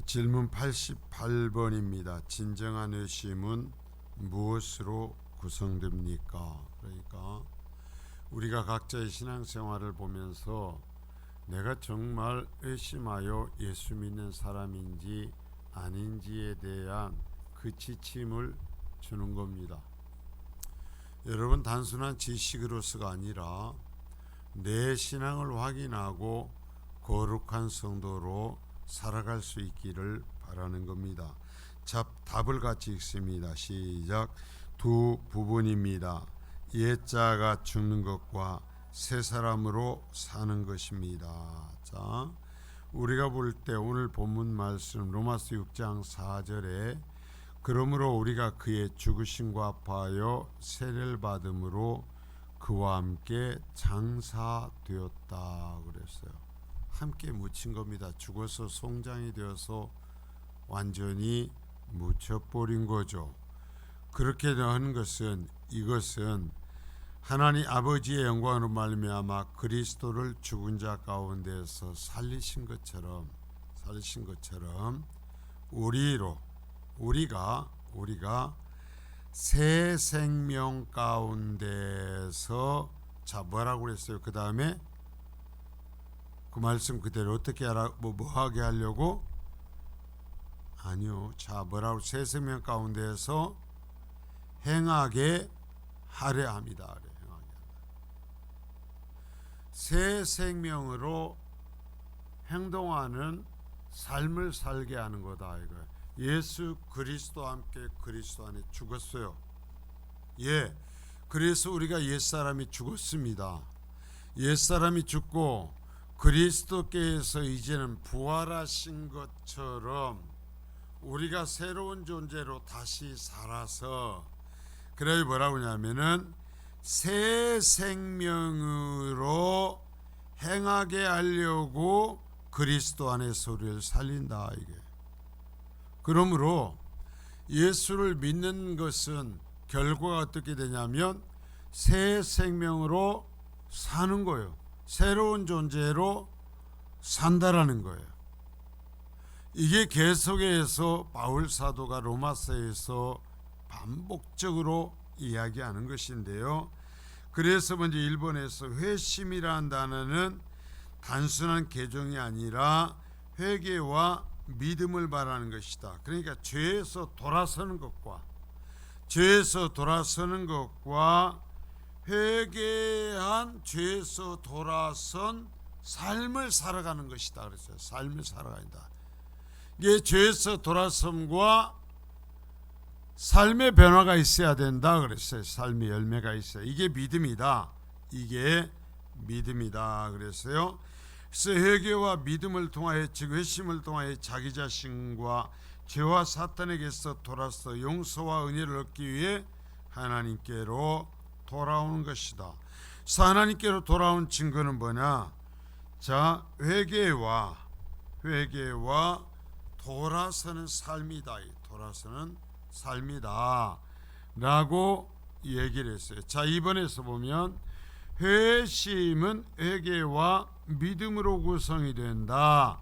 질문 88번입니다. 진정한 의심은 무엇으로 구성됩니까? 그러니까 우리가 각자의 신앙생활을 보면서 내가 정말 의심하여 예수 믿는 사람인지 아닌지에 대한 그 지침을 주는 겁니다. 여러분, 단순한 지식으로서가 아니라 내 신앙을 확인하고 거룩한 성도로 살아갈 수 있기를 바라는 겁니다. 답을 같이 읽습니다. 시작. 두 부분입니다. 옛자가 죽는 것과 새 사람으로 사는 것입니다. 자, 우리가 볼 때 오늘 본문 말씀 로마서 6장 4절에 그러므로 우리가 그의 죽으심과 합하여 세례를 받음으로 그와 함께 장사되었다 그랬어요. 함께 묻힌 겁니다. 죽어서 송장이 되어서 완전히 묻혀버린 거죠. 그렇게 하는 것은 이것은 하나님 아버지의 영광으로 말미암아 그리스도를 죽은 자 가운데서 살리신 것처럼 우리가 새 생명 가운데서 자 뭐라고 그랬어요? 그 다음에 그 말씀 그대로 어떻게 뭐 하게 하려고? 아니요. 자 뭐라고? 새 생명 가운데서 행하게 하려 합니다. 새 생명으로 행동하는 삶을 살게 하는 거다 이거예요. 예수 그리스도와 함께 그리스도 안에 죽었어요. 그래서 우리가 옛사람이 죽었습니다. 옛사람이 죽고 그리스도께서 이제는 부활하신 것처럼 우리가 새로운 존재로 다시 살아서 그래야 뭐라고 하냐면은 새 생명으로 행하게 하려고 그리스도 안에서 우리를 살린다 이게. 그러므로 예수를 믿는 것은 결과가 어떻게 되냐면 새 생명으로 사는 거예요. 새로운 존재로 산다라는 거예요. 이게 계속해서 바울 사도가 로마서에서 반복적으로 이야기하는 것인데요. 그래서 먼저 1번에서 회심이라는 단어는 단순한 개종이 아니라 회개와 믿음을 말하는 것이다. 그러니까 죄에서 돌아서는 것과 회개한 죄에서 돌아선 삶을 살아가는 것이다 그랬어요. 삶을 살아간다. 이게 죄에서 돌아섬과 삶의 변화가 있어야 된다 그랬어요. 삶의 열매가 있어요. 이게 믿음이다. 그랬어요. 그래서 회개와 믿음을 통하여 즉 회심을 통하여 자기 자신과 죄와 사탄에게서 돌아서 용서와 은혜를 얻기 위해 하나님께로 돌아오는 것이다. 그래서 하나님께로 돌아온 증거는 뭐냐? 자, 회개와 돌아서는 삶이다. 돌아서는 삶이다 라고 얘기를 했어요. 자, 2번에서 보면 회심은 회개와 믿음으로 구성이 된다.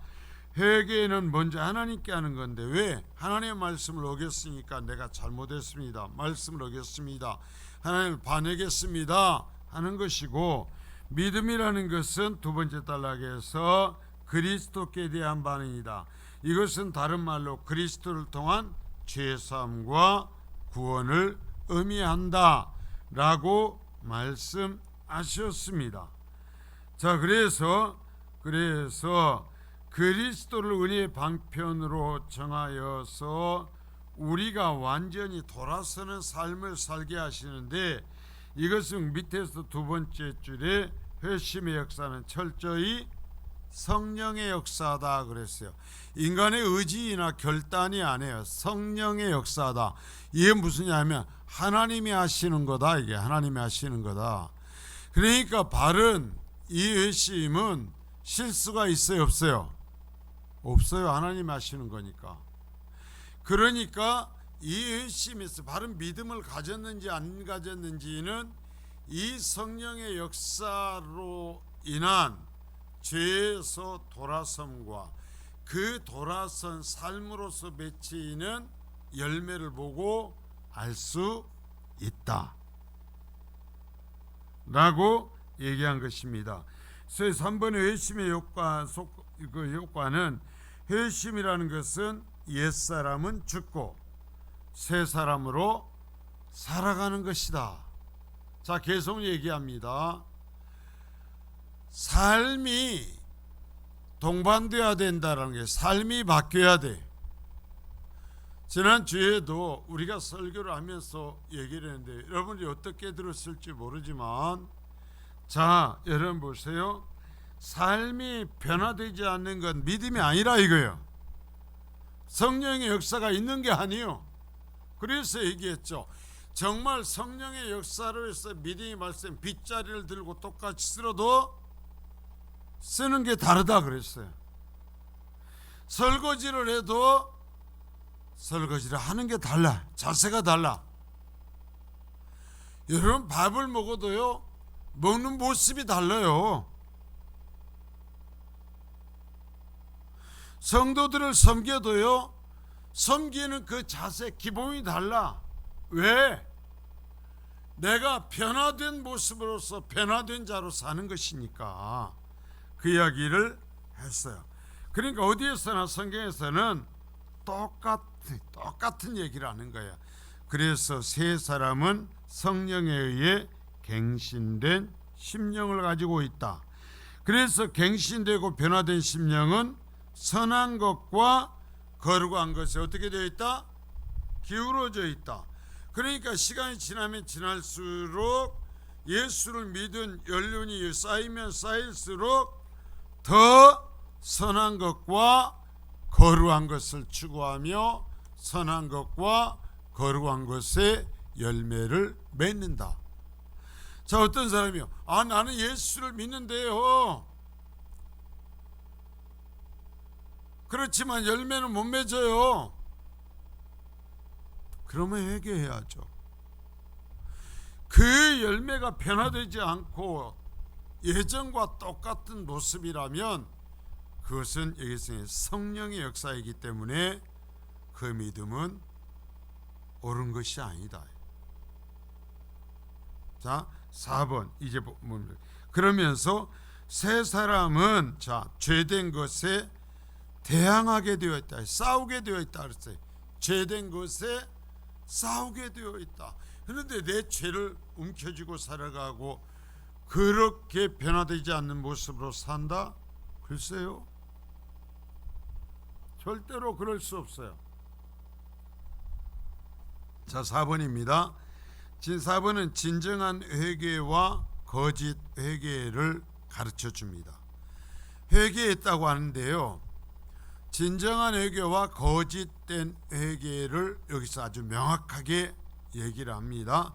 회개는 먼저 하나님께 하는 건데 왜? 하나님의 말씀을 어겼으니까 내가 잘못했습니다. 말씀을 어겼습니다. 하나님을 반역했습니다 하는 것이고, 믿음이라는 것은 두 번째 단락에서 그리스도께 대한 반응이다. 이것은 다른 말로 그리스도를 통한 죄사함과 구원을 의미한다 라고 말씀하셨습니다. 자, 그래서 그리스도를 은혜의 방편으로 정하여서 우리가 완전히 돌아서는 삶을 살게 하시는데, 이것은 밑에서 두 번째 줄에 회심의 역사는 철저히 성령의 역사다 그랬어요. 인간의 의지나 결단이 아니에요. 성령의 역사다. 이게 무슨냐면 하나님이 하시는 거다. 이게 하나님이 하시는 거다. 그러니까 바른 이 회심은 실수가 있어요, 없어요? 없어요. 하나님이 하시는 거니까. 그러니까 이 회심에서 바른 믿음을 가졌는지 안 가졌는지는 이 성령의 역사로 인한 죄에서 돌아섬과 그 돌아선 삶으로서 맺히는 열매를 보고 알 수 있다 라고 얘기한 것입니다. 그래서 3번의 회심의 효과는 회심이라는 것은 옛사람은 죽고 새 사람으로 살아가는 것이다. 자, 계속 얘기합니다. 삶이 동반되어야 된다는 게, 삶이 바뀌어야 돼. 지난 주에도 우리가 설교를 하면서 얘기를 했는데 여러분이 어떻게 들었을지 모르지만, 자, 여러분 보세요. 삶이 변화되지 않는 건 믿음이 아니라 이거예요. 성령의 역사가 있는 게 아니에요. 그래서 얘기했죠. 정말 성령의 역사로 해서 믿음이 말씀 빗자리를 들고 똑같이 쓸어도 쓰는 게 다르다 그랬어요. 설거지를 해도 설거지를 하는 게 달라. 자세가 달라. 여러분 밥을 먹어도요, 먹는 모습이 달라요. 성도들을 섬겨도요, 섬기는 그 자세 기본이 달라. 왜? 내가 변화된 모습으로서 변화된 자로 사는 것이니까 그 이야기를 했어요. 그러니까 어디에서나 성경에서는 똑같은 얘기를 하는 거야. 그래서 새 사람은 성령에 의해 갱신된 심령을 가지고 있다. 그래서 갱신되고 변화된 심령은 선한 것과 거룩한 것이 어떻게 되어 있다? 기울어져 있다. 그러니까 시간이 지나면 지날수록 예수를 믿은 연륜이 쌓이면 쌓일수록 더 선한 것과 거룩한 것을 추구하며 선한 것과 거룩한 것의 열매를 맺는다. 자, 어떤 사람이요? 나는 예수를 믿는데요, 그렇지만 열매는 못 맺어요. 그러면 회개해야죠. 그 열매가 변화되지 않고 예전과 똑같은 모습이라면 그것은 여기서 성령의 역사이기 때문에 그 믿음은 옳은 것이 아니다. 자, 4번 이제 보면, 그러면서 새 사람은 자, 죄된 것에 대항하게 되어 있다. 싸우게 되어 있다 그랬어요. 죄된 것에 싸우게 되어 있다. 그런데 내 죄를 움켜쥐고 살아가고 그렇게 변화되지 않는 모습으로 산다? 글쎄요, 절대로 그럴 수 없어요. 자, 4번입니다. 4번은 진정한 회개와 거짓 회개를 가르쳐 줍니다. 회개했다고 하는데요, 진정한 회개와 거짓된 회개를 여기서 아주 명확하게 얘기를 합니다.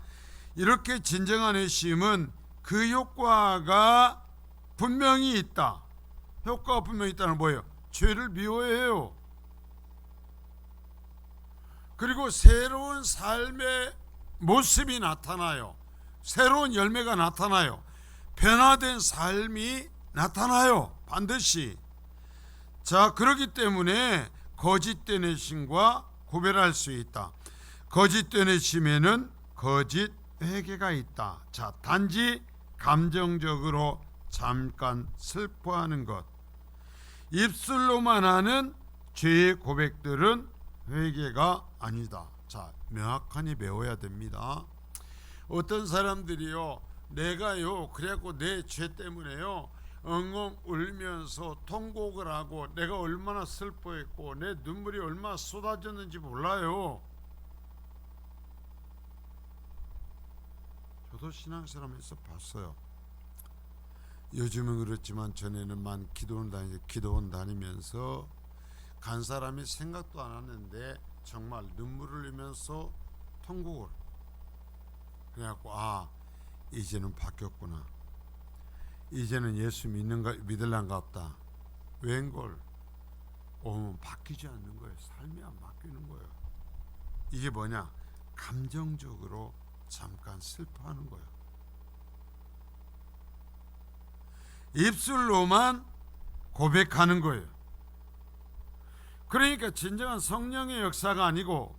이렇게 진정한 회심은 그 효과가 분명히 있다. 효과가 분명히 있다는 건 뭐예요? 죄를 미워해요. 그리고 새로운 삶의 모습이 나타나요. 새로운 열매가 나타나요. 변화된 삶이 나타나요. 반드시. 자, 그렇기 때문에 거짓된 회심과 구별할 수 있다. 거짓된 회심에는 거짓 회개가 있다. 자, 단지 감정적으로 잠깐 슬퍼하는 것, 입술로만 하는 죄의 고백들은 회개가 아니다. 자, 명확하게 배워야 됩니다. 어떤 사람들이요, 내가요 그래갖고 내 죄 때문에요 엉엉 울면서 통곡을 하고 내가 얼마나 슬퍼했고 내 눈물이 얼마나 쏟아졌는지 몰라요. 저도 신앙생활에서 봤어요. 요즘은 그렇지만 전에는 만 기도원 다니면서 간 사람이 생각도 안 하는데 정말 눈물을 흘리면서 통곡을 그래갖고 이제는 바뀌었구나, 이제는 예수 믿을란가 없다. 웬걸 오면 바뀌지 않는 거예요. 삶이 안 바뀌는 거예요. 이게 뭐냐? 감정적으로 잠깐 슬퍼하는 거예요. 입술로만 고백하는 거예요. 그러니까 진정한 성령의 역사가 아니고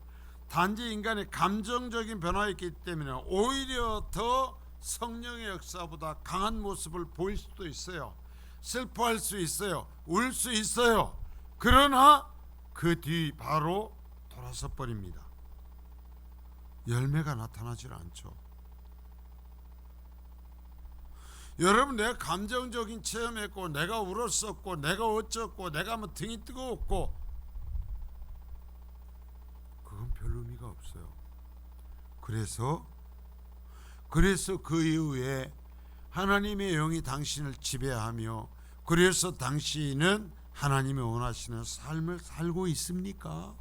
단지 인간의 감정적인 변화였기 때문에 오히려 더 성령의 역사보다 강한 모습을 보일 수도 있어요. 슬퍼할 수 있어요. 울 수 있어요. 그러나 그 뒤 바로 돌아서 버립니다. 열매가 나타나질 않죠. 여러분, 내가 감정적인 체험했고, 내가 울었었고, 내가 어쩌고, 내가 뭐 등이 뜨거웠고, 그건 별 의미가 없어요. 그래서 그 이후에 하나님의 영이 당신을 지배하며, 그래서 당신은 하나님이 원하시는 삶을 살고 있습니까?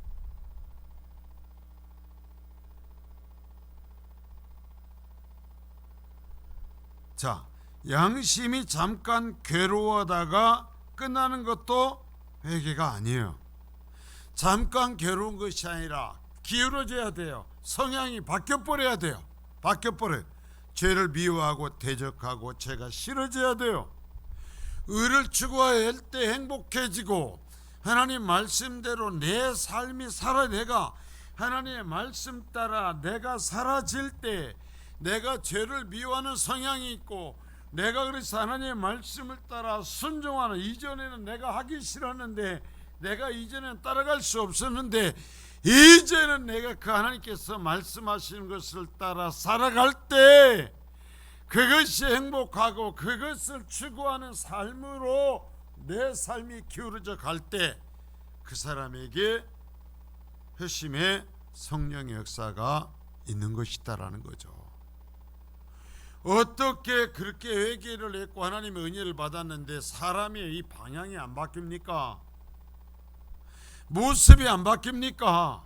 자, 양심이 잠깐 괴로워하다가 끝나는 것도 회개가 아니에요. 잠깐 괴로운 것이 아니라 기울어져야 돼요. 성향이 바뀌어버려야 돼요. 바뀌어버려요. 죄를 미워하고 대적하고 죄가 싫어져야 돼요. 의를 추구할 때 행복해지고 하나님 말씀대로 내 삶이 내가 하나님의 말씀 따라 내가 사라질 때, 내가 죄를 미워하는 성향이 있고 내가 그래서 하나님의 말씀을 따라 순종하는, 이전에는 내가 하기 싫었는데, 내가 이전에는 따라갈 수 없었는데 이제는 내가 그 하나님께서 말씀하시는 것을 따라 살아갈 때 그것이 행복하고 그것을 추구하는 삶으로 내 삶이 기울어져 갈 때 그 사람에게 회심의 성령의 역사가 있는 것이다라는 거죠. 어떻게 그렇게 회개를 했고 하나님의 은혜를 받았는데 사람의 이 방향이 안 바뀝니까? 모습이 안 바뀝니까?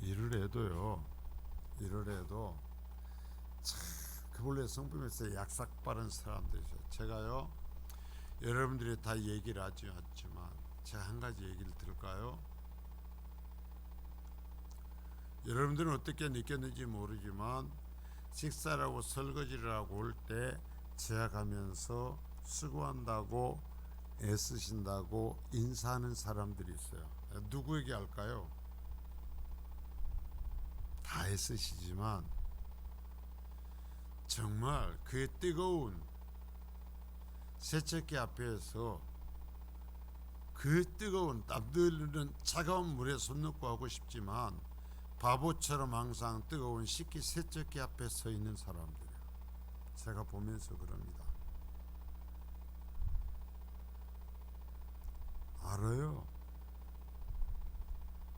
일을 해도 참 그걸로 성품에서 약삭 빠른 사람들이죠. 제가요, 여러분들이 다 얘기를 하지 않지만 제가 한 가지 얘기를 들을까요? 여러분들은 어떻게 느꼈는지 모르지만 식사를 하고 설거지를 하고 올 때 제약하면서 수고한다고 애쓰신다고 인사하는 사람들이 있어요. 누구에게 할까요? 다 애쓰시지만 정말 그 뜨거운 세척기 앞에서 그 뜨거운 땀 흐르는 차가운 물에 손 넣고 하고 싶지만 바보처럼 항상 뜨거운 식기 세척기 앞에 서 있는 사람들이에요. 제가 보면서 그럽니다. 알아요.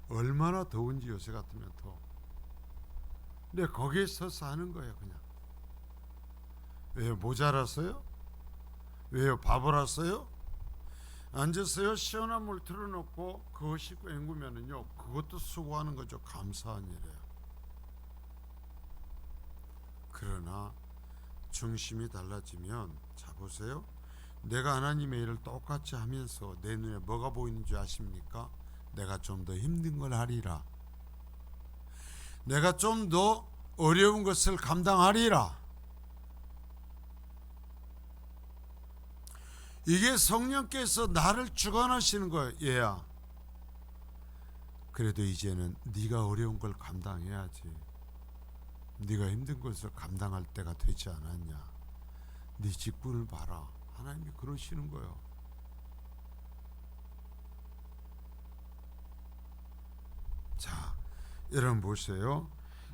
얼마나 더운지 요새 같으면 더. 근데 거기에 서서 하는 거예요. 그냥. 왜요? 모자라서요? 왜요? 바보라서요? 앉아서요, 시원한 물 틀어놓고 그거 씻고 헹구면은요, 그것도 수고하는 거죠. 감사한 일이에요. 그러나 중심이 달라지면, 자 보세요, 내가 하나님의 일을 똑같이 하면서 내 눈에 뭐가 보이는 줄 아십니까? 내가 좀 더 힘든 걸 하리라. 내가 좀 더 어려운 것을 감당하리라. 이게 성령께서 나를 주관하시는 거예요. 얘야, 그래도 이제는 네가 어려운 걸 감당해야지. 네가 힘든 것을 감당할 때가 되지 않았냐. 네 직분을 봐라. 하나님이 그러시는 거예요. 자, 여러분 보세요.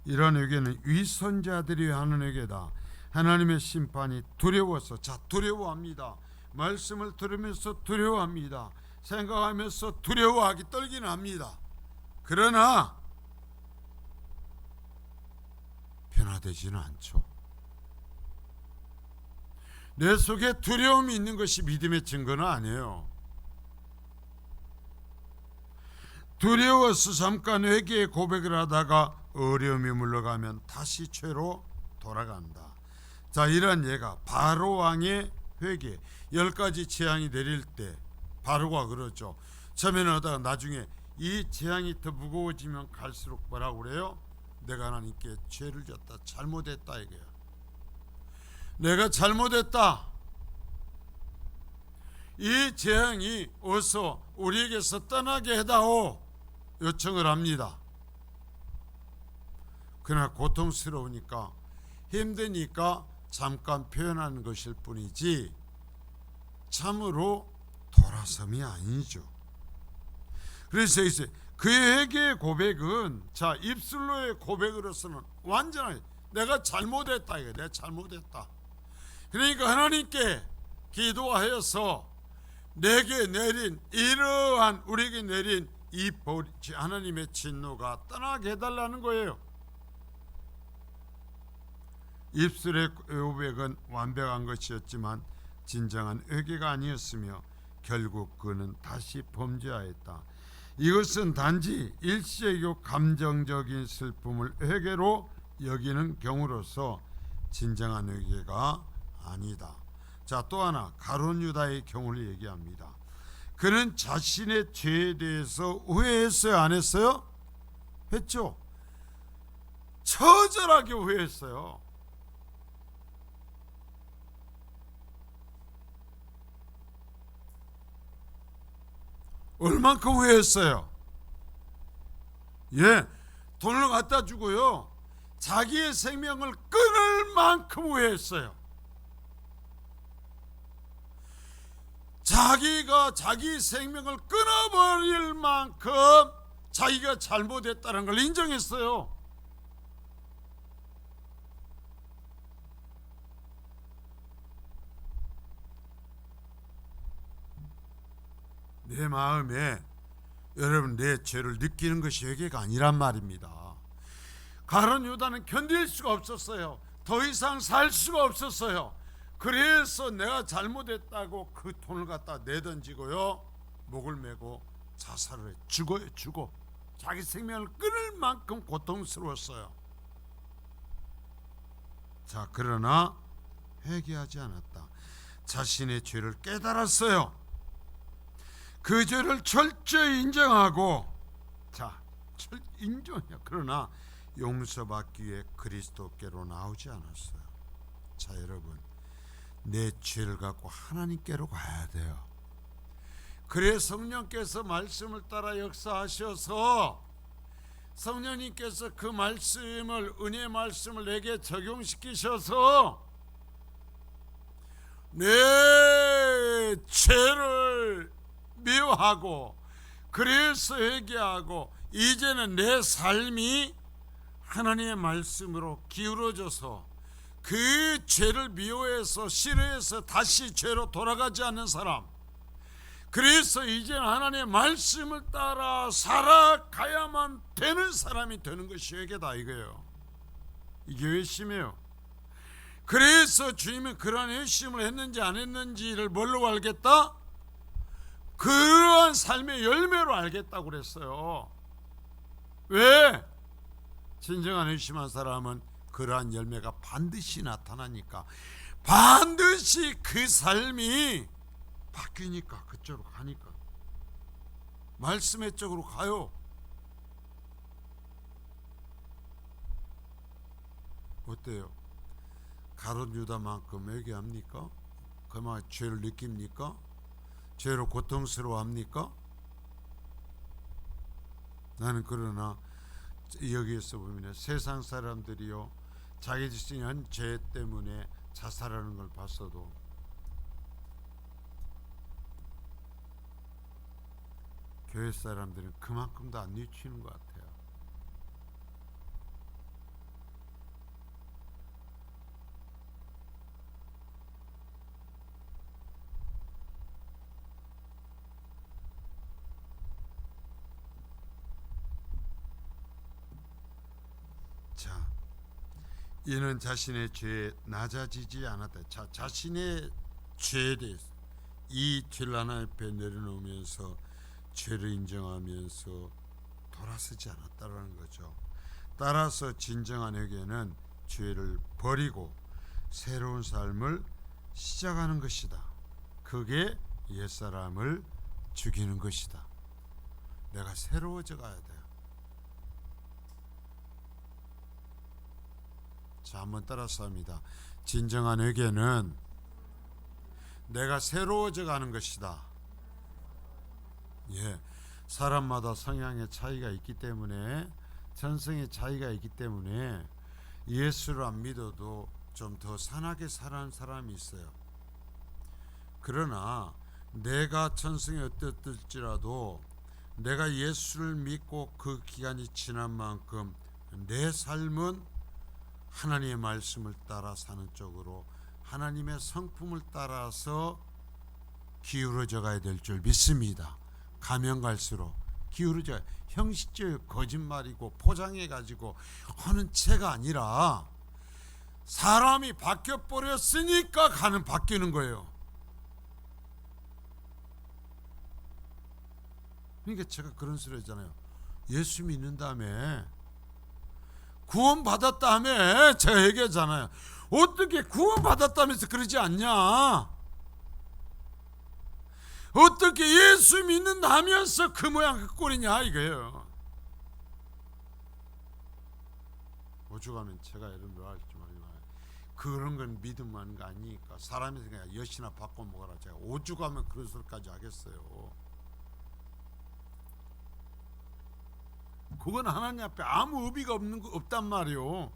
이런 회개는 위선자들이 하는 회개다. 하나님의 심판이 두려워서, 자, 두려워합니다. 말씀을 들으면서 두려워합니다. 생각하면서 두려워하기 떨기는 합니다. 그러나 변화되지는 않죠. 내 속에 두려움이 있는 것이 믿음의 증거는 아니에요. 두려워서 잠깐 회개의 고백을 하다가 어려움이 물러가면 다시 죄로 돌아간다. 자, 이런 예가 바로 왕의 회개, 10가지 재앙이 내릴 때 바로가 그러죠. 처음에는 하다가 나중에 이 재앙이 더 무거워지면 갈수록 뭐라고 그래요? 내가 하나님께 죄를 졌다, 잘못했다 이거야. 내가 잘못했다. 이 재앙이 어서 우리에게서 떠나게 해다오 요청을 합니다. 그러나 고통스러우니까 힘드니까 잠깐 표현하는 것일 뿐이지 참으로 돌아섬이 아니죠. 그래서 이제 그의 회개의 고백은 자 입술로의 고백으로서는 완전하게 내가 잘못했다, 이거 내가 잘못했다. 그러니까 하나님께 기도하여서 내게 내린 이러한 우리에게 내린 이 하나님의 진노가 떠나게 해달라는 거예요. 입술의 고백은 완벽한 것이었지만 진정한 회개가 아니었으며 결국 그는 다시 범죄하였다. 이것은 단지 일시적이고 감정적인 슬픔을 회개로 여기는 경우로서 진정한 회개가 아니다. 자, 또 하나 가룟 유다의 경우를 얘기합니다. 그는 자신의 죄에 대해서 후회했어요, 안 했어요? 했죠. 처절하게 후회했어요. 얼만큼 후회했어요? 예, 돈을 갖다 주고요, 자기의 생명을 끊을 만큼 후회했어요. 자기가 자기 생명을 끊어버릴 만큼 자기가 잘못했다는 걸 인정했어요. 내 마음에 여러분 내 죄를 느끼는 것이 회개가 아니란 말입니다. 가룟 유다는 견딜 수가 없었어요. 더 이상 살 수가 없었어요. 그래서 내가 잘못했다고 그 돈을 갖다 내던지고요, 목을 메고 자살을 해. 죽어. 자기 생명을 끊을 만큼 고통스러웠어요. 자, 그러나 회개하지 않았다. 자신의 죄를 깨달았어요. 그 죄를 철저히 인정하고, 자, 인정해요. 그러나 용서받기 위해 그리스도께로 나오지 않았어요. 자, 여러분, 내 죄를 갖고 하나님께로 가야 돼요. 그래 성령께서 말씀을 따라 역사하셔서 성령님께서 그 말씀을, 은혜의 말씀을 내게 적용시키셔서 내 죄를 미워하고 그래서 회개하고 이제는 내 삶이 하나님의 말씀으로 기울어져서 그 죄를 미워해서 싫어해서 다시 죄로 돌아가지 않는 사람, 그래서 이제는 하나님의 말씀을 따라 살아가야만 되는 사람이 되는 것이 회개다 이거예요. 이게 회심이에요. 그래서 주님은 그러한 회심을 했는지 안 했는지를 뭘로 알겠다? 그러한 삶의 열매로 알겠다고 그랬어요. 왜? 진정한 회심한 사람은 그러한 열매가 반드시 나타나니까, 반드시 그 삶이 바뀌니까, 그쪽으로 가니까 말씀의 쪽으로 가요. 어때요? 가룟 유다만큼 회개합니까? 그만 죄를 느낍니까? 죄로 고통스러워합니까? 나는 그러나 여기에서 보면 세상 사람들이요, 자기 자신이 한 죄 때문에 자살하는 걸 봤어도 교회 사람들은 그만큼도 안 늦추는 것 같아요. 자, 이는 자신의 죄에 낮아지지 않았다. 자, 자신의 죄에 대해서 이 죄를 하나님 앞에 내려놓으면서 죄를 인정하면서 돌아서지 않았다라는 거죠. 따라서 진정한 회개는 죄를 버리고 새로운 삶을 시작하는 것이다. 그게 옛사람을 죽이는 것이다. 내가 새로워져 가야 돼요. 자, 한번 따라서 합니다. 진정한 회개는 내가 새로워져 가는 것이다. 예, 사람마다 성향의 차이가 있기 때문에, 전성의 차이가 있기 때문에 예수를 안 믿어도 좀 더 선하게 살아는 사람이 있어요. 그러나 내가 전성이 어땠을지라도 내가 예수를 믿고 그 기간이 지난 만큼 내 삶은 하나님의 말씀을 따라 사는 쪽으로, 하나님의 성품을 따라서 기울어져 가야 될 줄 믿습니다. 가면 갈수록 기울어져, 형식적 거짓말이고 포장해 가지고 하는 채가 아니라 사람이 바뀌어 버렸으니까 가는 바뀌는 거예요. 그러니까 제가 그런 소리 하잖아요. 예수 믿는 다음에 구원 받았다며 제가 얘기하잖아요. 어떻게 구원 받았다면서 그러지 않냐? 어떻게 예수 믿는다면서 그 모양 그 꼴이냐 이거예요. 오죽하면 제가 이런 말 할지 말지만 그런 건 믿음만 거 아니니까 사람이 그냥 여시나 바꿔 먹어라. 제가 오죽하면 그런 소리까지 하겠어요. 그건 하나님 앞에 아무 의미가 없단 말이요.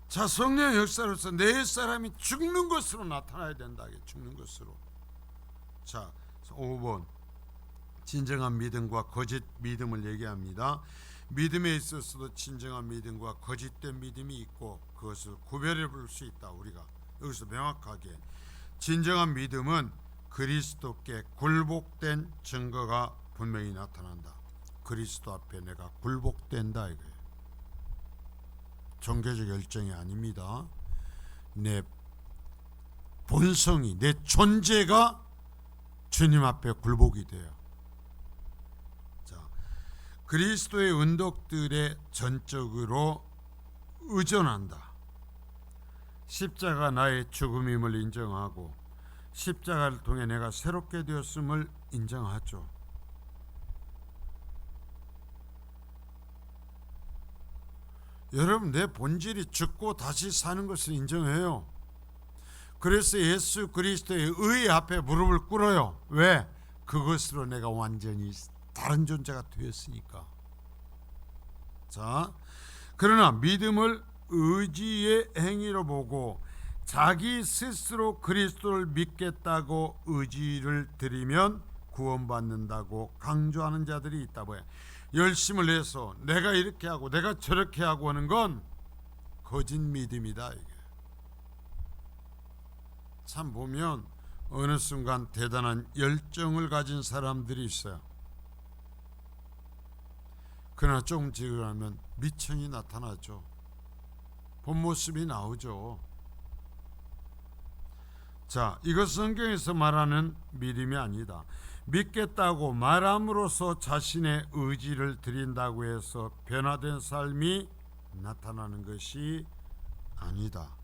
자, 성령의 역사로서 내 사람이 죽는 것으로 나타나야 된다. 죽는 것으로. 자, 5번 진정한 믿음과 거짓 믿음을 얘기합니다. 믿음에 있어서도 진정한 믿음과 거짓된 믿음이 있고 그것을 구별해 볼 수 있다. 우리가 여기서 명확하게 진정한 믿음은 그리스도께 굴복된 증거가 분명히 나타난다. 그리스도 앞에 내가 굴복된다 이거예요. 종교적 열정이 아닙니다. 내 본성이, 내 존재가 주님 앞에 굴복이 돼요. 자, 그리스도의 은덕들에 전적으로 의존한다. 십자가 나의 죽음임을 인정하고 십자가를 통해 내가 새롭게 되었음을 인정하죠. 여러분, 내 본질이 죽고 다시 사는 것을 인정해요. 그래서 예수 그리스도의 의 앞에 무릎을 꿇어요. 왜? 그것으로 내가 완전히 다른 존재가 되었으니까. 자, 그러나 믿음을 의지의 행위로 보고 자기 스스로 그리스도를 믿겠다고 의지를 들이면 구원받는다고 강조하는 자들이 있다고요. 열심을 내서 내가 이렇게 하고 내가 저렇게 하고 하는 건 거짓 믿음이다. 이게 참 보면 어느 순간 대단한 열정을 가진 사람들이 있어요. 그러나 조금 지나면 미천이 나타나죠. 본 모습이 나오죠. 자, 이것 성경에서 말하는 믿음이 아니다. 믿겠다고 말함으로써 자신의 의지를 드린다고 해서 변화된 삶이 나타나는 것이 아니다.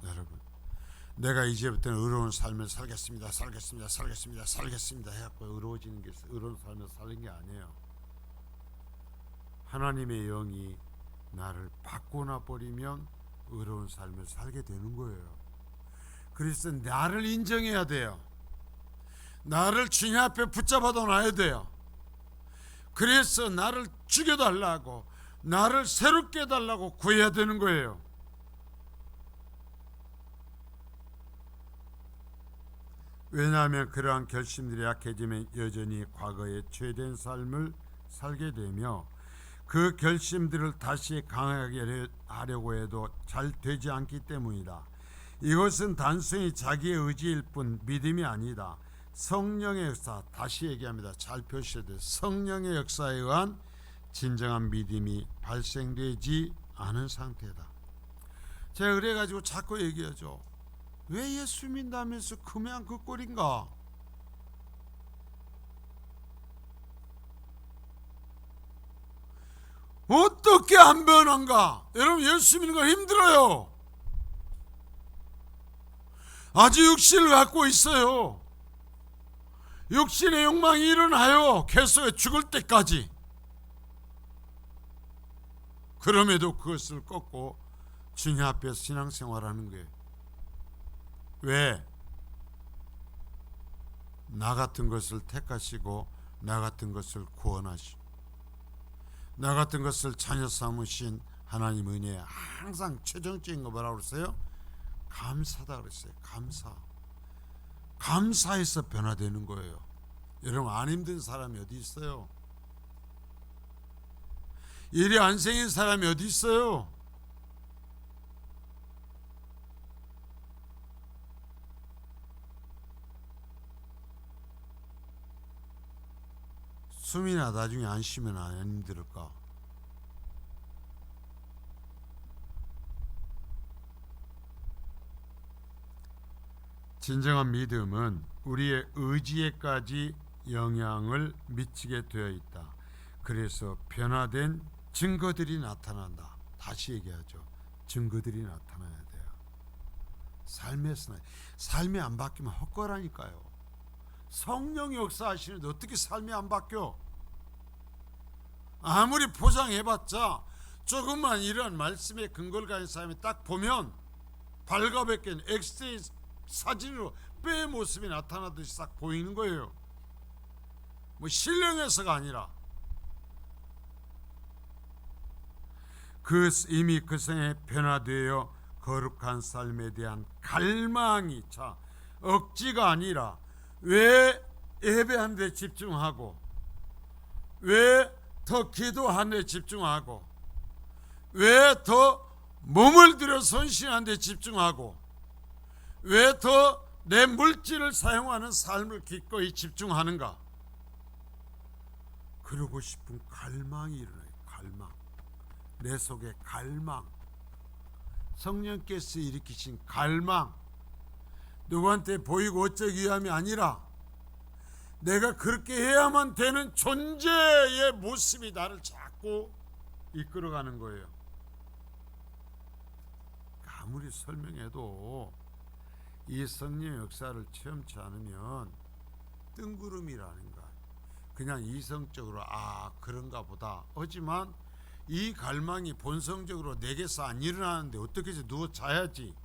여러분, 내가 이제부터는 의로운 삶을 살겠습니다 해갖고 의로워지는 게 의로운 삶을 사는 게 아니에요. 하나님의 영이 나를 바꾸나 버리면 의로운 삶을 살게 되는 거예요. 그래서 나를 인정해야 돼요. 나를 주님 앞에 붙잡아도 놔야 돼요. 그래서 나를 죽여달라고, 나를 새롭게 해달라고 구해야 되는 거예요. 왜냐하면 그러한 결심들이 약해지면 여전히 과거의 죄된 삶을 살게 되며 그 결심들을 다시 강하게 하려고 해도 잘 되지 않기 때문이다. 이것은 단순히 자기의 의지일 뿐 믿음이 아니다. 성령의 역사, 다시 얘기합니다. 잘 표시해야 돼요. 성령의 역사에 의한 진정한 믿음이 발생되지 않은 상태다. 제가 그래가지고 자꾸 얘기하죠. 왜 예수 믿는다면서 그냥 그 꼴인가? 어떻게 안 변한가? 여러분, 예수 믿는 거 힘들어요. 아주 육신을 갖고 있어요. 육신의 욕망이 일어나요. 계속 죽을 때까지. 그럼에도 그것을 꺾고 주님 앞에서 신앙생활하는 거예요. 왜? 나 같은 것을 택하시고 나 같은 것을 구원하시고 나 같은 것을 자녀 삼으신 하나님 은혜에 항상 최종적인 거 뭐라고 그랬어요? 감사다 그랬어요. 감사해서 변화되는 거예요. 여러분, 안 힘든 사람이 어디 있어요? 일이 안 생긴 사람이 어디 있어요? 숨이나 나중에 안 쉬면 안 힘들까? 진정한 믿음은 우리의 의지에까지 영향을 미치게 되어 있다. 그래서 변화된 증거들이 나타난다. 다시 얘기하죠. 증거들이 나타나야 돼요. 삶이 안 바뀌면 헛거라니까요. 성령이 역사하시는데 어떻게 삶이 안 바뀌어? 아무리 포장해봤자 조금만 이런 말씀에 근거를 가진 사람이 딱 보면 발가벗긴 엑스레이 사진으로 뼈의 모습이 나타나듯이 싹 보이는 거예요. 뭐 신령해서가 아니라 이미 그 생에 변화되어 거룩한 삶에 대한 갈망이 억지가 아니라 왜 예배하는 데 집중하고 왜 더 기도하는 데 집중하고 왜 더 몸을 들여 헌신하는 데 집중하고 왜 더 내 물질을 사용하는 삶을 기꺼이 집중하는가? 그러고 싶은 갈망이 일어나요. 내 속에 갈망, 성령께서 일으키신 갈망, 누구한테 보이고 어쩌기 위함이 아니라 내가 그렇게 해야만 되는 존재의 모습이 나를 자꾸 이끌어가는 거예요. 아무리 설명해도 이 성령의 역사를 체험치 않으면 뜬구름이라는 거야. 그냥 이성적으로 그런가 보다 하지만 이 갈망이 본성적으로 내게서 안 일어나는데 어떻게 해서 누워 자야지.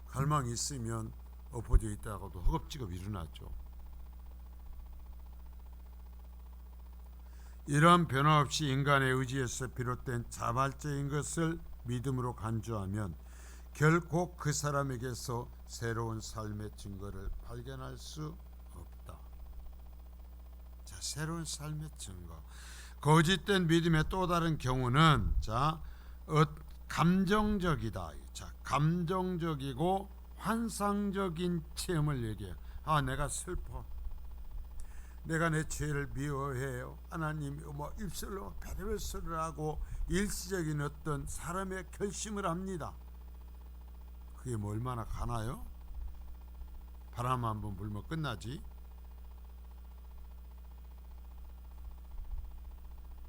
갈망이 있으면 엎어져 있다가도 허겁지겁 일어나죠. 이러한 변화 없이 인간의 의지에서 비롯된 자발적인 것을 믿음으로 간주하면 결코 그 사람에게서 새로운 삶의 증거를 발견할 수 없다. 자, 새로운 삶의 증거. 거짓된 믿음의 또 다른 경우는 감정적이다. 자, 감정적이고 환상적인 체험을 얘기해요. 내가 슬퍼. 내가 내 죄를 미워해요. 하나님 입술로 별의별 소리를 하고 일시적인 어떤 사람의 결심을 합니다. 그게 뭐 얼마나 가나요? 바람 한번 불면 끝나지.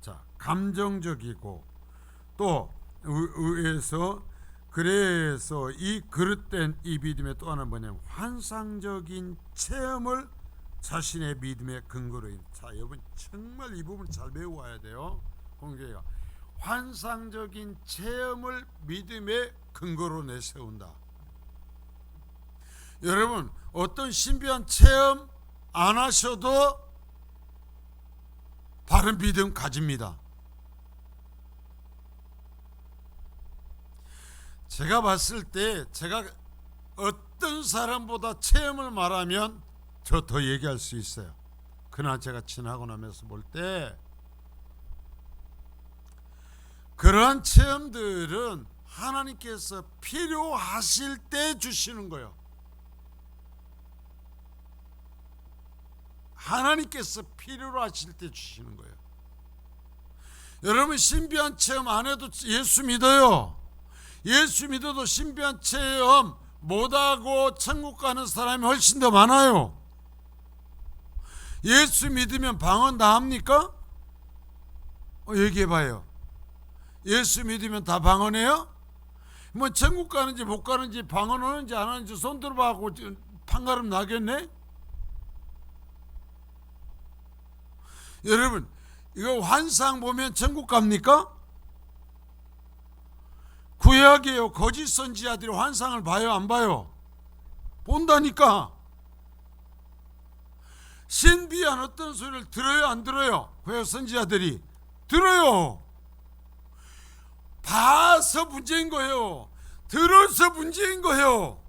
자, 감정적이고 또 그래서 이 그릇된 이 믿음의 또 하나는 뭐냐면 환상적인 체험을 자신의 믿음의 근거로. 자, 여러분 정말 이 부분 잘 배워야 돼요. 공개가 환상적인 체험을 믿음의 근거로 내세운다. 여러분 어떤 신비한 체험 안 하셔도 바른 믿음 가집니다. 제가 봤을 때 제가 어떤 사람보다 체험을 말하면 저 더 얘기할 수 있어요. 그러나 제가 지나고 나면서 볼 때 그러한 체험들은 하나님께서 필요하실 때 주시는 거예요. 하나님께서 필요로 하실 때 주시는 거예요. 여러분 신비한 체험 안 해도 예수 믿어요. 예수 믿어도 신비한 체험 못하고 천국 가는 사람이 훨씬 더 많아요. 예수 믿으면 방언 다 합니까? 얘기해봐요. 예수 믿으면 다 방언해요? 뭐 천국 가는지 못 가는지 방언 하는지 안 하는지 손 들어봐고 판가름 나겠네? 여러분, 이거 환상 보면 천국 갑니까? 구약이에요. 거짓 선지자들이 환상을 봐요, 안 봐요? 본다니까. 신비한 어떤 소리를 들어요, 안 들어요? 구약 선지자들이 들어요. 봐서 문제인 거예요. 들어서 문제인 거예요.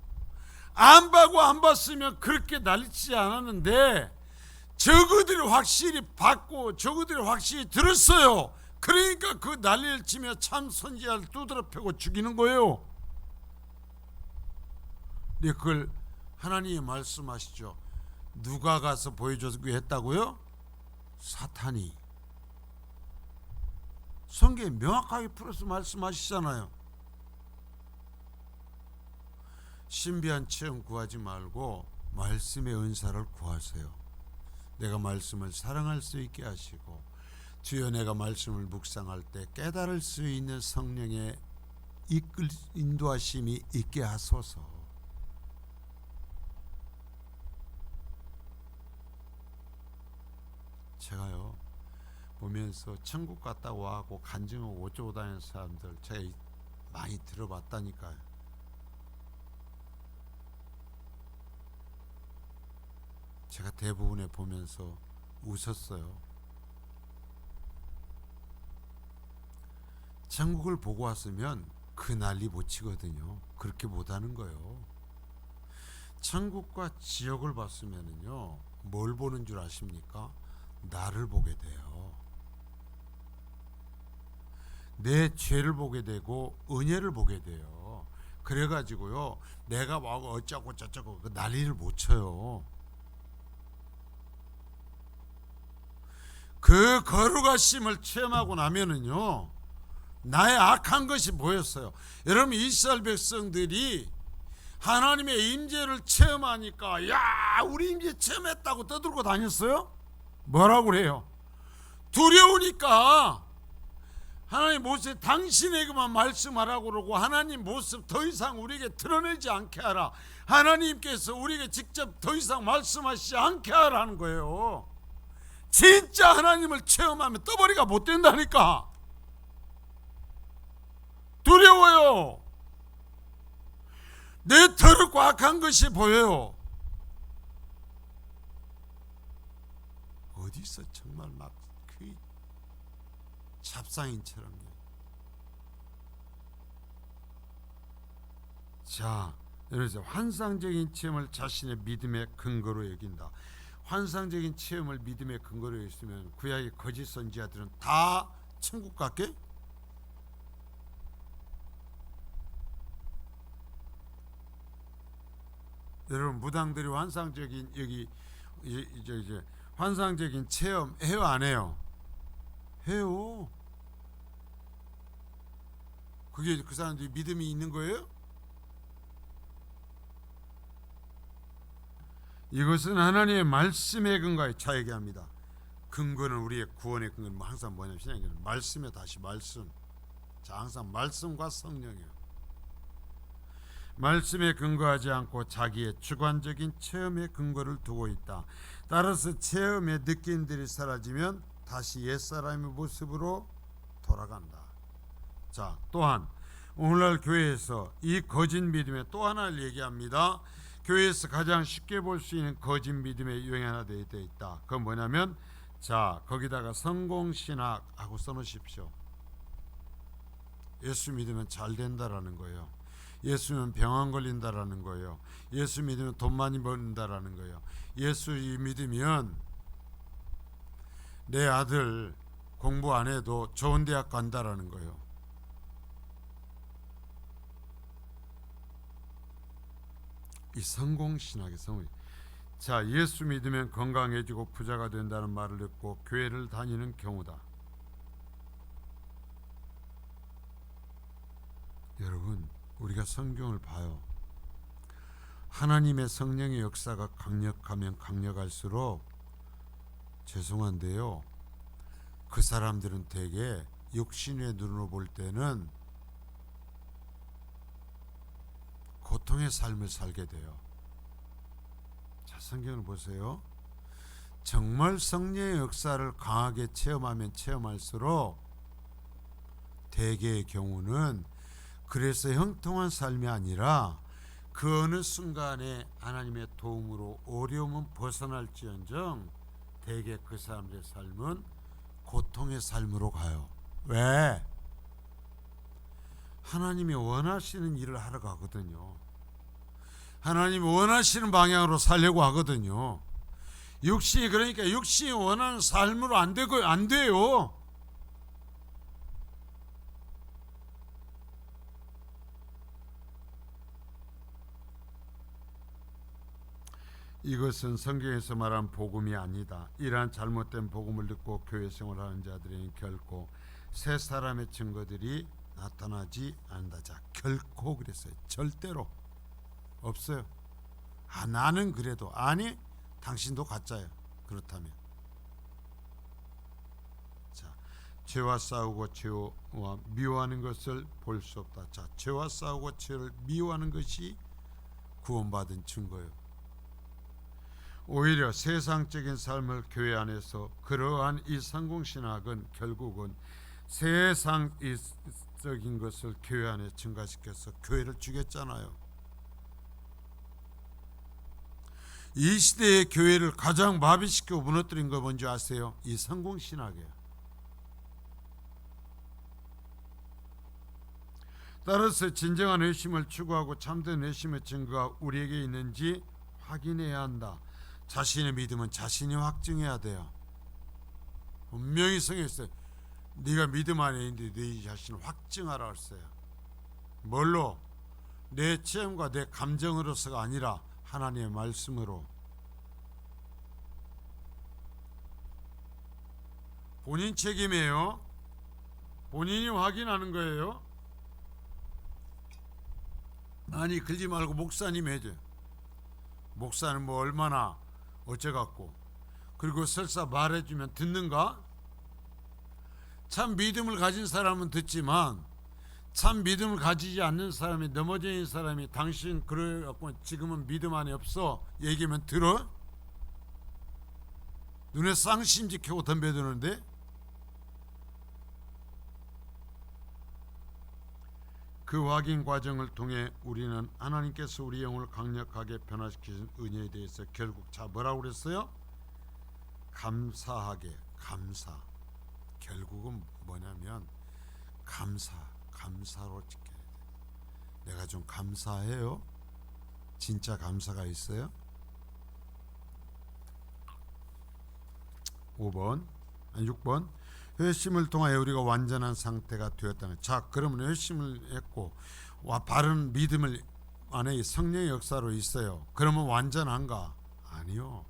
안 보고 안 봤으면 그렇게 난리치지 않았는데 저그들이 확실히 봤고 저그들이 확실히 들었어요. 그러니까 그 난리를 치며 참 선지자를 두드러 패고 죽이는 거예요. 근데 그걸 하나님이 말씀하시죠. 누가 가서 보여주게 했다고요? 사탄이. 성경에 명확하게 풀어서 말씀하시잖아요. 신비한 체험 구하지 말고 말씀의 은사를 구하세요. 내가 말씀을 사랑할 수 있게 하시고 주여 내가 말씀을 묵상할 때 깨달을 수 있는 성령의 인도하심이 있게 하소서. 제가요 보면서 천국 갔다고 하고 간증하고 어쩌고 다니는 사람들 제가 많이 들어봤다니까요. 제가 대부분에 보면서 웃었어요. 천국을 보고 왔으면 그 난리 못 치거든요. 그렇게 못하는 거예요. 천국과 지옥을 봤으면요 뭘 보는 줄 아십니까? 나를 보게 돼요. 내 죄를 보게 되고 은혜를 보게 돼요. 그래가지고요 내가 뭐 어쩌고 저쩌고 그 난리를 못 쳐요. 그 거룩하심을 체험하고 나면은요 나의 악한 것이 보였어요. 여러분 이스라엘 백성들이 하나님의 임재를 체험하니까 야 우리 임재 체험했다고 떠들고 다녔어요? 뭐라고 그래요? 두려우니까 하나님 모세 당신에게만 말씀하라고 그러고 하나님 모습 더 이상 우리에게 드러내지 않게 하라. 하나님께서 우리에게 직접 더 이상 말씀하시지 않게 하라는 거예요. 진짜 하나님을 체험하면 떠버리가 못 된다니까. 두려워요. 내 더럽고 악한 것이 보여요. 어디서 정말 막 그 잡상인처럼. 자, 여러분 환상적인 체험을 자신의 믿음의 근거로 여긴다. 환상적인 체험을 믿음의 근거로 했으면 구약의 거짓 선지자들은 다 천국 갔게? 여러분 무당들이 환상적인 여기 이제 환상적인 체험 해요 안 해요? 해요. 그게 그 사람들이 믿음이 있는 거예요? 이것은 하나님의 말씀에 근거해 자에게 합니다. 근거는 우리의 구원의 근거는 항상 뭐냐면 신앙에는 말씀에 다시 말씀. 자, 항상 말씀과 성령이에요. 말씀에 근거하지 않고 자기의 주관적인 체험의 근거를 두고 있다. 따라서 체험의 느낌들이 사라지면 다시 옛사람의 모습으로 돌아간다. 자, 또한 오늘날 교회에서 이 거짓 믿음의 또 하나를 얘기합니다. 교회에서 가장 쉽게 볼 수 있는 거짓 믿음의 유형이 하나 되어 있다. 그건 뭐냐면 자 거기다가 성공신학하고 써놓으십시오. 예수 믿으면 잘 된다라는 거예요. 예수 믿으면 병 안 걸린다라는 거예요. 예수 믿으면 돈 많이 번다라는 거예요. 예수 믿으면 내 아들 공부 안 해도 좋은 대학 간다라는 거예요. 이 성공신학의 성공. 자, 예수 믿으면 건강해지고 부자가 된다는 말을 듣고 교회를 다니는 경우다. 여러분, 우리가 성경을 봐요. 하나님의 성령의 역사가 강력하면 강력할수록 죄송한데요, 그 사람들은 대개 육신의 눈으로 볼 때는 고통의 삶을 살게 돼요. 자, 성경을 보세요. 정말 성령의 역사를 강하게 체험하면 체험할수록 대개의 경우는 그래서 형통한 삶이 아니라 그 어느 순간에 하나님의 도움으로 어려움은 벗어날지언정 대개 그 사람들의 삶은 고통의 삶으로 가요. 왜? 하나님이 원하시는 일을 하러 가거든요. 하나님이 원하시는 방향으로 살려고 하거든요. 육신이 그러니까 육신이 원하는 삶으로 안 돼요. 이것은 성경에서 말한 복음이 아니다. 이러한 잘못된 복음을 듣고 교회 생활하는 자들에게는 결코 새 사람의 증거들이 나타나지 않는다. 자, 결코 그랬어요. 절대로 없어요. 나는 그래도. 아니, 당신도 가짜야. 그렇다면. 자, 죄와 싸우고 죄와 미워하는 것을 볼 수 없다. 자, 죄와 싸우고 죄를 미워하는 것이 구원받은 증거예요. 오히려 세상적인 삶을 교회 안에서 그러한 이 성공신학은 결국은 세상적인 것을 교회 안에 증가시켜서 교회를 죽였잖아요. 이 시대의 교회를 가장 마비시키고 무너뜨린 거 뭔지 아세요? 이 성공신학이에요. 따라서 진정한 회심을 추구하고 참된 회심의 증거가 우리에게 있는지 확인해야 한다. 자신의 믿음은 자신이 확증해야 돼요. 분명히 성경에 네가 믿음 안에 있는데 네 자신을 확증하라 했어요. 뭘로? 내 체험과 내 감정으로서가 아니라 하나님의 말씀으로. 본인 책임이에요. 본인이 확인하는 거예요. 아니, 그러지 말고 목사님 해줘. 목사는 뭐 얼마나 어째갖고 그리고 설사 말해주면 듣는가? 참 믿음을 가진 사람은 듣지만 참 믿음을 가지지 않는 사람이, 넘어져 있는 사람이 당신 그래갖고 지금은 믿음 안에 없어 얘기하면 들어? 눈에 쌍심지 켜고 덤벼드는데? 그 확인 과정을 통해 우리는 하나님께서 우리 영혼을 강력하게 변화시키신 은혜에 대해서 결국 뭐라고 그랬어요? 감사하게. 감사. 결국은 뭐냐면 감사로 지켜야 돼. 내가 좀 감사해요? 진짜 감사가 있어요? 6번 회심을 통하여 우리가 완전한 상태가 되었다는. 자, 그러면 회심을 했고 바른 믿음을 안에 성령의 역사로 있어요. 그러면 완전한가? 아니요.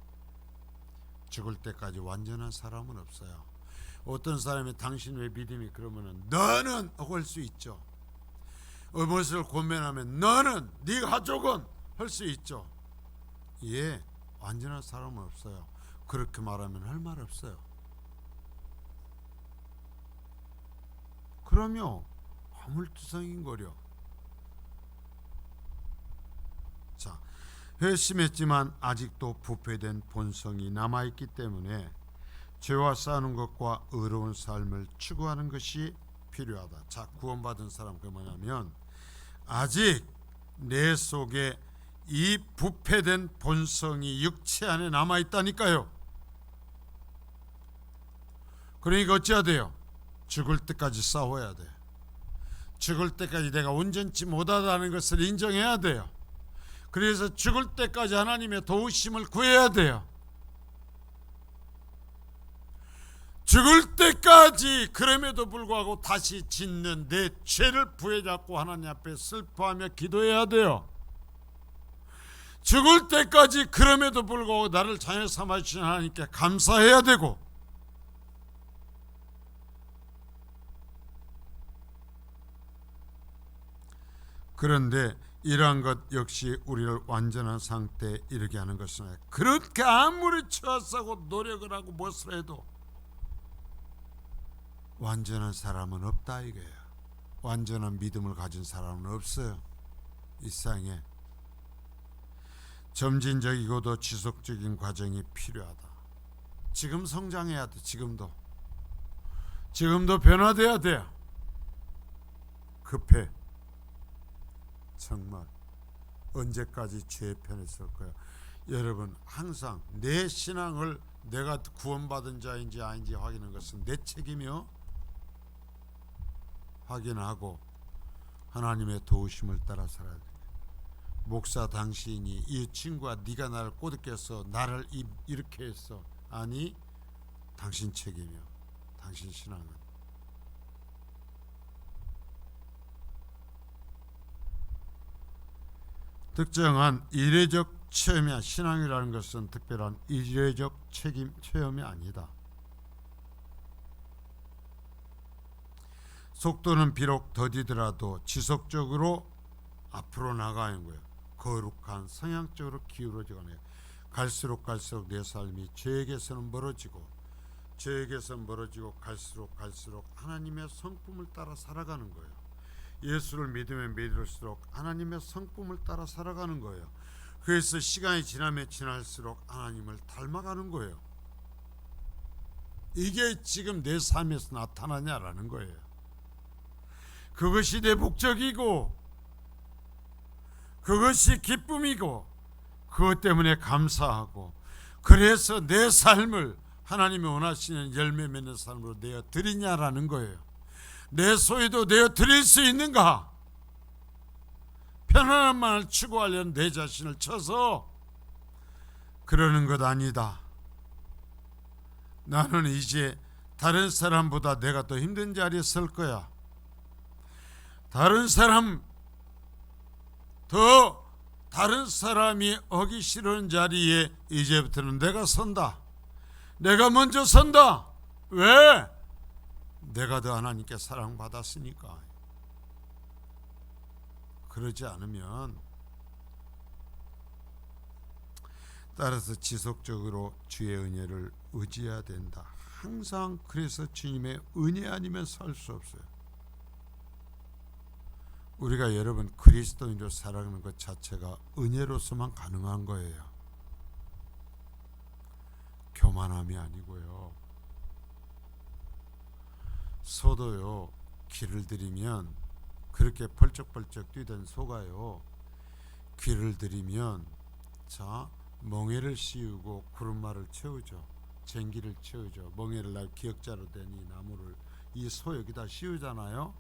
죽을 때까지 완전한 사람은 없어요. 어떤 사람이 당신 왜 믿음이 그러면은 너는 할 수 있죠. 무엇을 고면하면 너는 네 가족은 할 수 있죠. 예, 완전한 사람은 없어요. 그렇게 말하면 할 말 없어요. 그러면 화물투성인거려. 자, 회심했지만 아직도 부패된 본성이 남아있기 때문에 죄와 싸우는 것과 의로운 삶을 추구하는 것이 필요하다. 자, 구원받은 사람 그 뭐냐면 아직 내 속에 이 부패된 본성이 육체 안에 남아있다니까요. 그러니까 어찌해야 돼요? 죽을 때까지 싸워야 돼. 죽을 때까지 내가 온전치 못하다는 것을 인정해야 돼요. 그래서 죽을 때까지 하나님의 도우심을 구해야 돼요. 죽을 때까지 그럼에도 불구하고 다시 짓는 내 죄를 부여잡고 하나님 앞에 슬퍼하며 기도해야 돼요. 죽을 때까지 그럼에도 불구하고 나를 자녀 삼아주신 하나님께 감사해야 되고, 그런데 이러한 것 역시 우리를 완전한 상태에 이르게 하는 것은 아니에요. 그렇게 아무리 처하고 노력을 하고 무엇을 해도 완전한 사람은 없다 이거예요. 완전한 믿음을 가진 사람은 없어요. 이 세상에. 점진적이고도 지속적인 과정이 필요하다. 지금 성장해야 돼. 지금도 변화돼야 돼. 급해. 정말 언제까지 죄의 편에 설 거야. 여러분, 항상 내 신앙을 내가 구원받은 자인지 아닌지 확인하는 것은 내 책임이요. 확인하고 하나님의 도우심을 따라 살아야 돼. 목사 당신이 이 친구가 네가 나를 꼬드겨서 나를 이렇게 했어. 아니, 당신 책임이요. 당신 신앙은. 특정한 이례적 체험이야. 신앙이라는 것은 특별한 이례적 체험이 아니다. 속도는 비록 더디더라도 지속적으로 앞으로 나가는 거예요. 거룩한 성향적으로 기울어져가네요. 갈수록 내 삶이 죄에게서는 멀어지고 갈수록 하나님의 성품을 따라 살아가는 거예요. 예수를 믿으면 믿을수록 하나님의 성품을 따라 살아가는 거예요. 그래서 시간이 지나면 지날수록 하나님을 닮아가는 거예요. 이게 지금 내 삶에서 나타나냐라는 거예요. 그것이 내 목적이고 그것이 기쁨이고 그것 때문에 감사하고 그래서 내 삶을 하나님이 원하시는 열매 맺는 삶으로 내어 드리냐라는 거예요. 내 소유도 내어 드릴 수 있는가? 편안함만을 추구하려는 내 자신을 쳐서 그러는 것 아니다. 나는 이제 다른 사람보다 내가 더 힘든 자리에 설 거야. 다른 사람이 하기 싫은 자리에 이제부터는 내가 선다. 내가 먼저 선다. 왜? 내가 더 하나님께 사랑받았으니까. 그러지 않으면 따라서 지속적으로 주의 은혜를 의지해야 된다. 항상 그래서 주님의 은혜 아니면 살 수 없어요. 우리가 여러분 그리스도인으로 살아가는 것 자체가 은혜로서만 가능한 거예요. 교만함이 아니고요. 소도요, 길을 들이면 그렇게 벌쩍벌쩍 뛰던 소가요, 귀를 들이면 자 멍에를 씌우고 구름말을 채우죠. 쟁기를 채우죠. 멍에를 날 기역자로 된 이 나무를 이 소 여기다 씌우잖아요.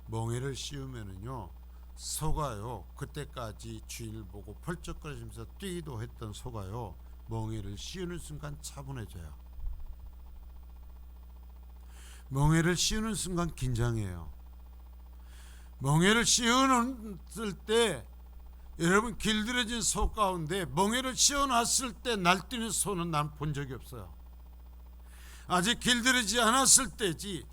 멍에를 씌우면은요, 소가요 그때까지 주인을 보고 펄쩍거리면서 뛰기도 했던 소가요 멍에를 씌우는 순간 차분해져요. 멍에를 씌우는 순간 긴장해요. 멍에를 씌워놨을 때 여러분 길들여진 소 가운데 멍에를 씌워놨을 때 날뛰는 소는 난 본 적이 없어요. 아직 길들이지 않았을 때지.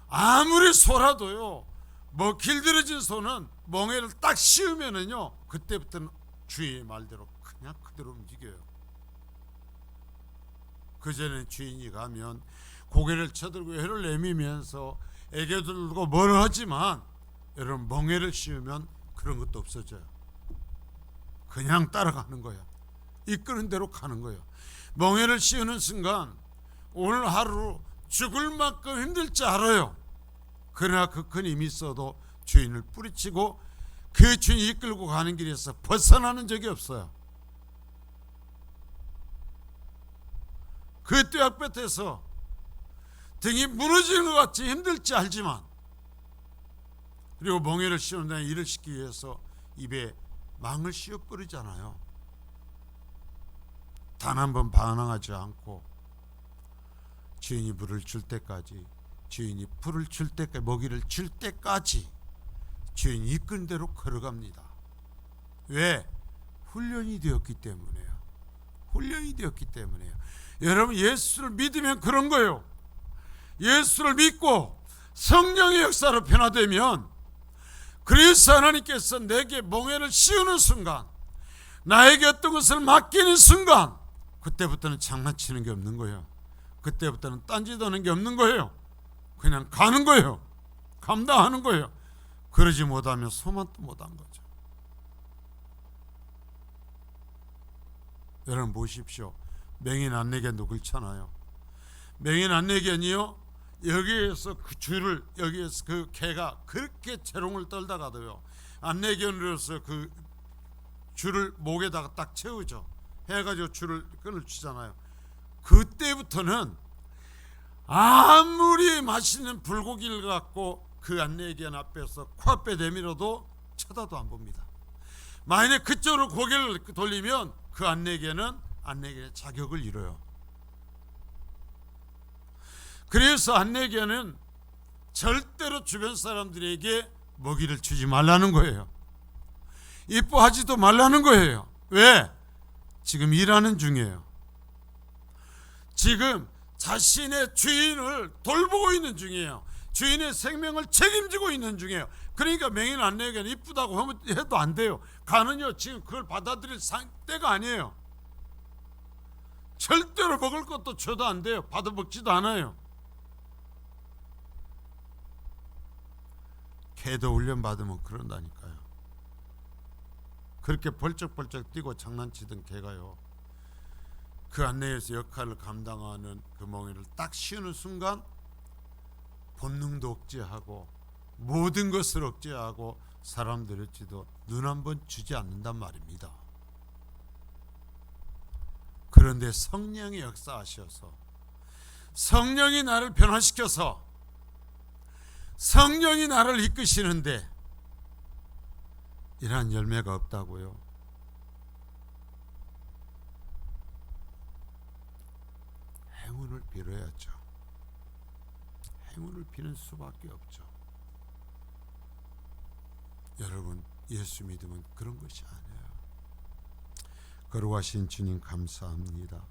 아무리 소라도요, 뭐 길들여진 소는 멍에를 딱 씌우면은요 그때부터는 주인의 말대로 그냥 그대로 움직여요. 그전에 주인이 가면 고개를 쳐들고 혀를 내밀면서 애교들고 뭐를 하지만 여러분 멍에를 씌우면 그런 것도 없어져요. 그냥 따라가는 거예요. 이끄는 대로 가는 거예요. 멍에를 씌우는 순간 오늘 하루 죽을 만큼 힘들지 알아요. 그러나 그 큰 힘이 있어도 주인을 뿌리치고 그 주인이 이끌고 가는 길에서 벗어나는 적이 없어요. 그 뙤약볕에서 등이 무너지는 것 같이 힘들지 알지만, 그리고 멍에를 씌우는 데 일을 시키기 위해서 입에 망을 씌워 뿌리잖아요. 단 한 번 반항하지 않고 주인이 물을 줄 때까지, 주인이 풀을 줄 때까지, 먹이를 줄 때까지 주인이 이끈 대로 걸어갑니다. 왜? 훈련이 되었기 때문에요. 훈련이 되었기 때문에요. 여러분 예수를 믿으면 그런 거예요. 예수를 믿고 성령의 역사로 변화되면 그리스도 하나님께서 내게 멍에를 씌우는 순간, 나에게 어떤 것을 맡기는 순간, 그때부터는 장난치는 게 없는 거예요. 그때부터는 딴짓하는 게 없는 거예요. 그냥 가는 거예요. 감당하는 거예요. 그러지 못하면 소만 또 못한 거죠. 여러분 보십시오. 맹인 안 내겐도 그렇잖아요. 맹인 안내견이요, 여기에서 그 줄을, 여기에서 그 개가 그렇게 재롱을 떨다가도요, 안내견으로서 그 줄을 목에다가 딱 채우죠. 해가지고 줄을 끈을 치잖아요. 그때부터는 아무리 맛있는 불고기를 갖고 그 안내견 앞에서 코앞에 내밀어도 쳐다도 안 봅니다. 만약에 그쪽으로 고개를 돌리면 그 안내견은 안내견의 자격을 잃어요. 그래서 안내견은 절대로 주변 사람들에게 먹이를 주지 말라는 거예요. 이뻐하지도 말라는 거예요. 왜? 지금 일하는 중이에요. 지금 자신의 주인을 돌보고 있는 중이에요. 주인의 생명을 책임지고 있는 중이에요. 그러니까 맹인 안내견 이쁘다고 해도 안 돼요. 가는요, 지금 그걸 받아들일 때가 아니에요. 절대로 먹을 것도 줘도 안 돼요. 받아먹지도 않아요. 개도 훈련받으면 그런다니까요. 그렇게 벌쩍벌쩍 뛰고 장난치던 개가요, 그 안내에서 역할을 감당하는 그 멍에를 딱 씌우는 순간 본능도 억제하고 모든 것을 억제하고 사람들일지도 눈 한 번 주지 않는단 말입니다. 그런데 성령이 역사하셔서 성령이 나를 변화시켜서 성령이 나를 이끄시는데 이러한 열매가 없다고요? 행운을 빌어야죠. 행운을 비는 수밖에 없죠. 여러분, 예수 믿으면 그런 것이 아니에요. 거룩하신 주님 감사합니다.